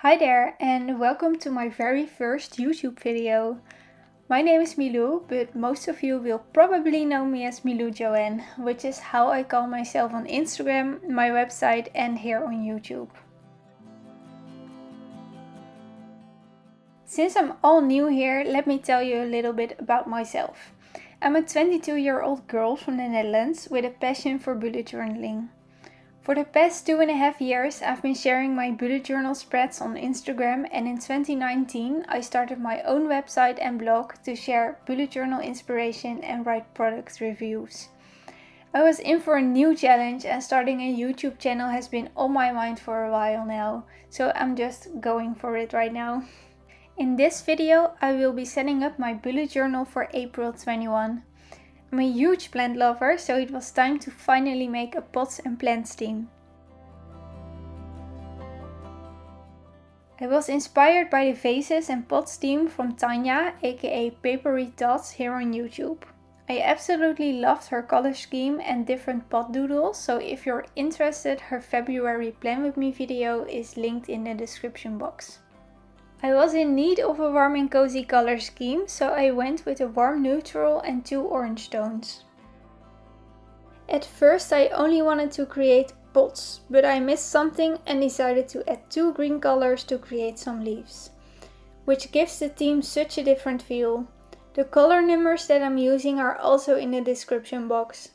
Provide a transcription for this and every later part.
Hi there and welcome to my very first YouTube video. My name is Milou, but most of you will probably know me as Milou Joanne, which is how I call myself on Instagram, my website and here on YouTube. Since I'm all new here, let me tell you a little bit about myself. I'm a 22-year-old girl from the Netherlands with a passion for bullet journaling. For the past 2.5 years, I've been sharing my bullet journal spreads on Instagram, and in 2019 I started my own website and blog to share bullet journal inspiration and write product reviews. I was in for a new challenge and starting a YouTube channel has been on my mind for a while now, so I'm just going for it right now. In this video I will be setting up my bullet journal for April 21. I'm a huge plant lover, so it was time to finally make a pots and plants theme. I was inspired by the vases and pots theme from Tanya, aka Papery Thoughts, here on YouTube. I absolutely loved her color scheme and different pot doodles, so if you're interested, her February Plan With Me video is linked in the description box. I was in need of a warm and cozy color scheme, so I went with a warm neutral and 2 orange tones. At first I only wanted to create pots, but I missed something and decided to add 2 green colors to create some leaves, which gives the theme such a different feel. The color numbers that I'm using are also in the description box.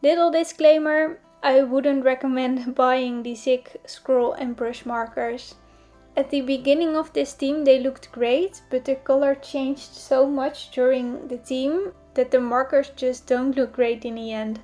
Little disclaimer, I wouldn't recommend buying the Zig scroll and brush markers. At the beginning of this theme they looked great, but the color changed so much during the theme that the markers just don't look great in the end.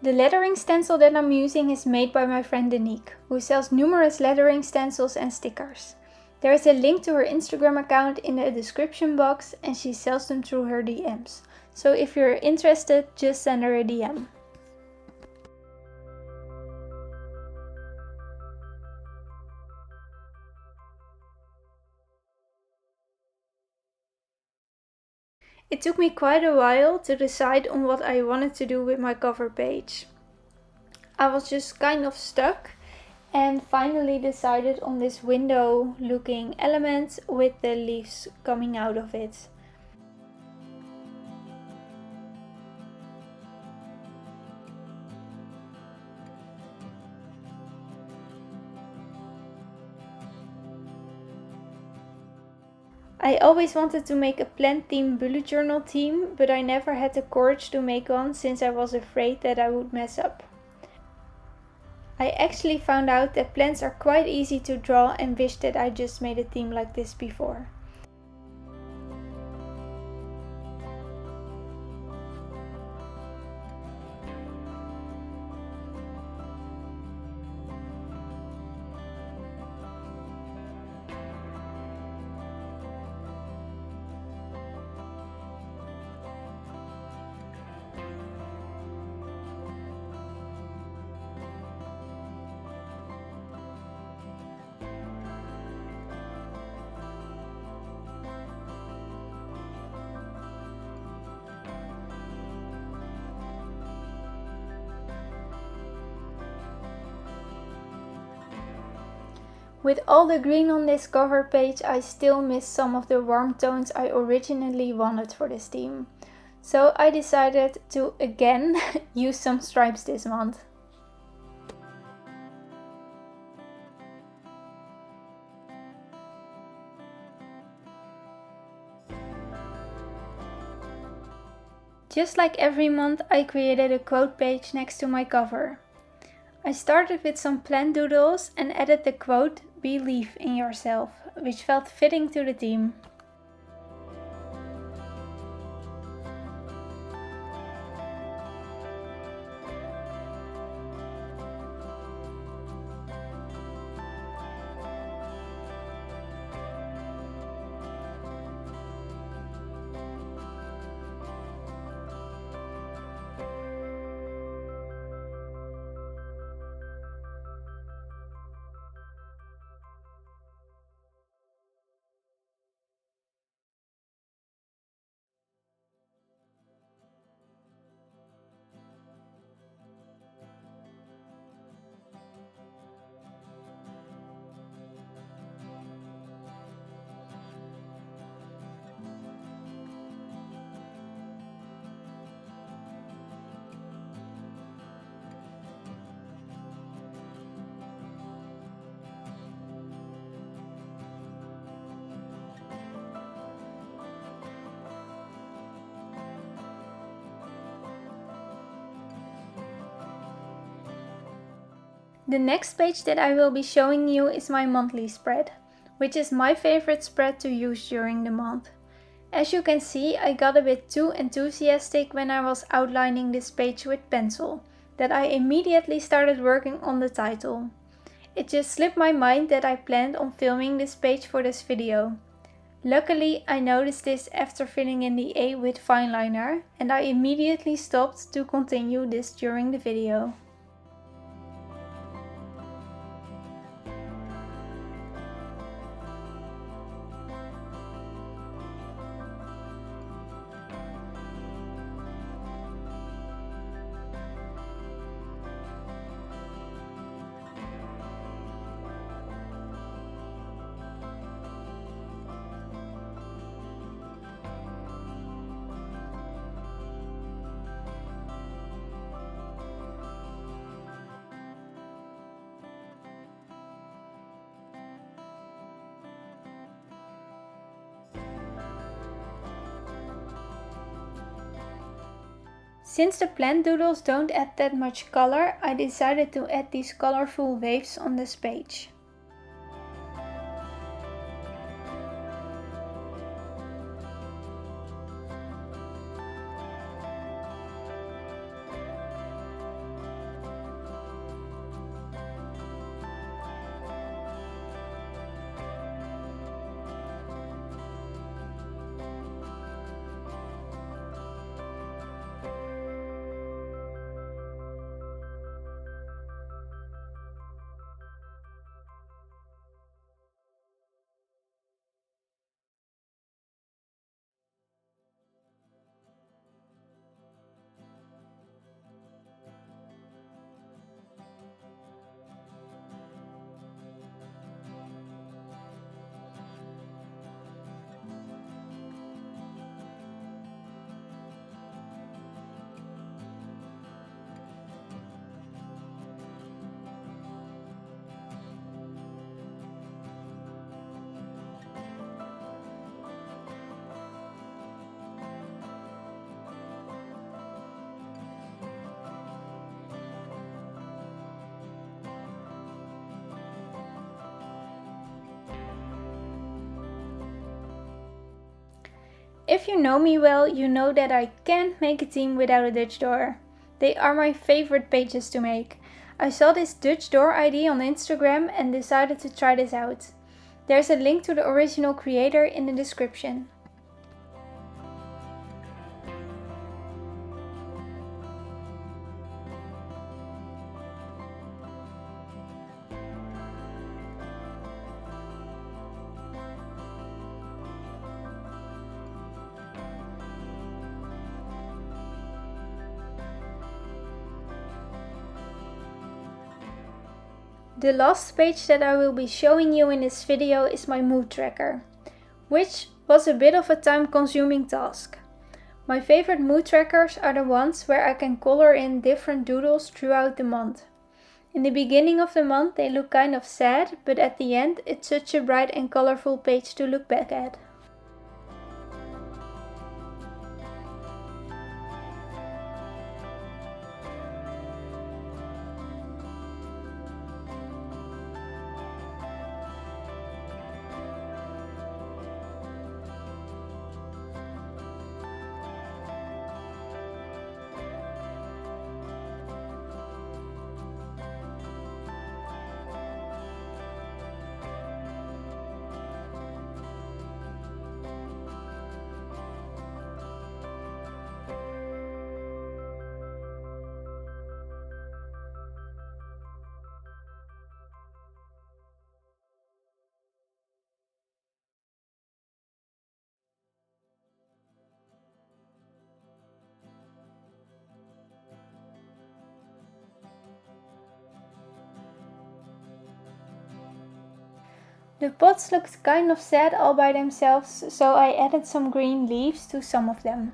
The lettering stencil that I'm using is made by my friend Danique, who sells numerous lettering stencils and stickers. There is a link to her Instagram account in the description box and she sells them through her DMs. So if you're interested, just send her a DM. It took me quite a while to decide on what I wanted to do with my cover page. I was just kind of stuck and finally decided on this window looking element with the leaves coming out of it. I always wanted to make a plant theme bullet journal theme, but I never had the courage to make one since I was afraid that I would mess up. I actually found out that plants are quite easy to draw and wished that I just made a theme like this before. With all the green on this cover page, I still miss some of the warm tones I originally wanted for this theme. So I decided to again use some stripes this month. Just like every month, I created a quote page next to my cover. I started with some plant doodles and added the quote, "Believe in yourself," which felt fitting to the theme. The next page that I will be showing you is my monthly spread, which is my favorite spread to use during the month. As you can see, I got a bit too enthusiastic when I was outlining this page with pencil, that I immediately started working on the title. It just slipped my mind that I planned on filming this page for this video. Luckily, I noticed this after filling in the A with fine liner, and I immediately stopped to continue this during the video. Since the plant doodles don't add that much color, I decided to add these colorful waves on this page. If you know me well, you know that I can't make a theme without a Dutch door. They are my favorite pages to make. I saw this Dutch door idea on Instagram and decided to try this out. There's a link to the original creator in the description. The last page that I will be showing you in this video is my mood tracker, which was a bit of a time-consuming task. My favorite mood trackers are the ones where I can color in different doodles throughout the month. In the beginning of the month they look kind of sad, but at the end it's such a bright and colorful page to look back at. The pots looked kind of sad all by themselves, so I added some green leaves to some of them.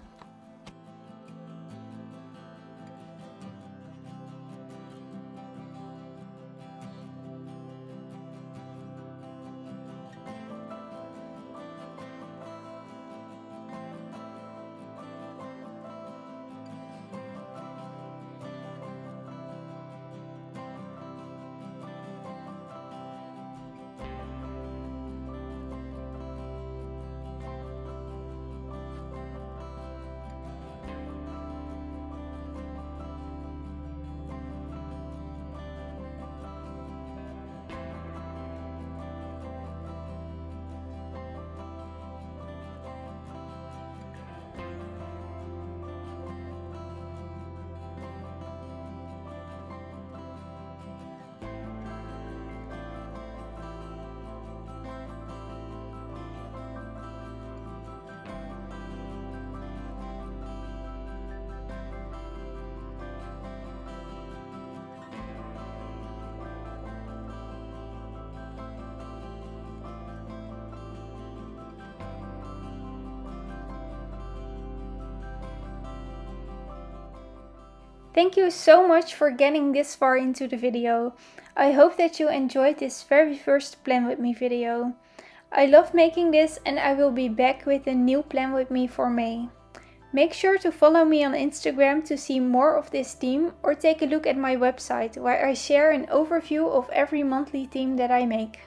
Thank you so much for getting this far into the video. I hope that you enjoyed this very first Plan With Me video. I love making this and I will be back with a new Plan With Me for May. Make sure to follow me on Instagram to see more of this theme or take a look at my website where I share an overview of every monthly theme that I make.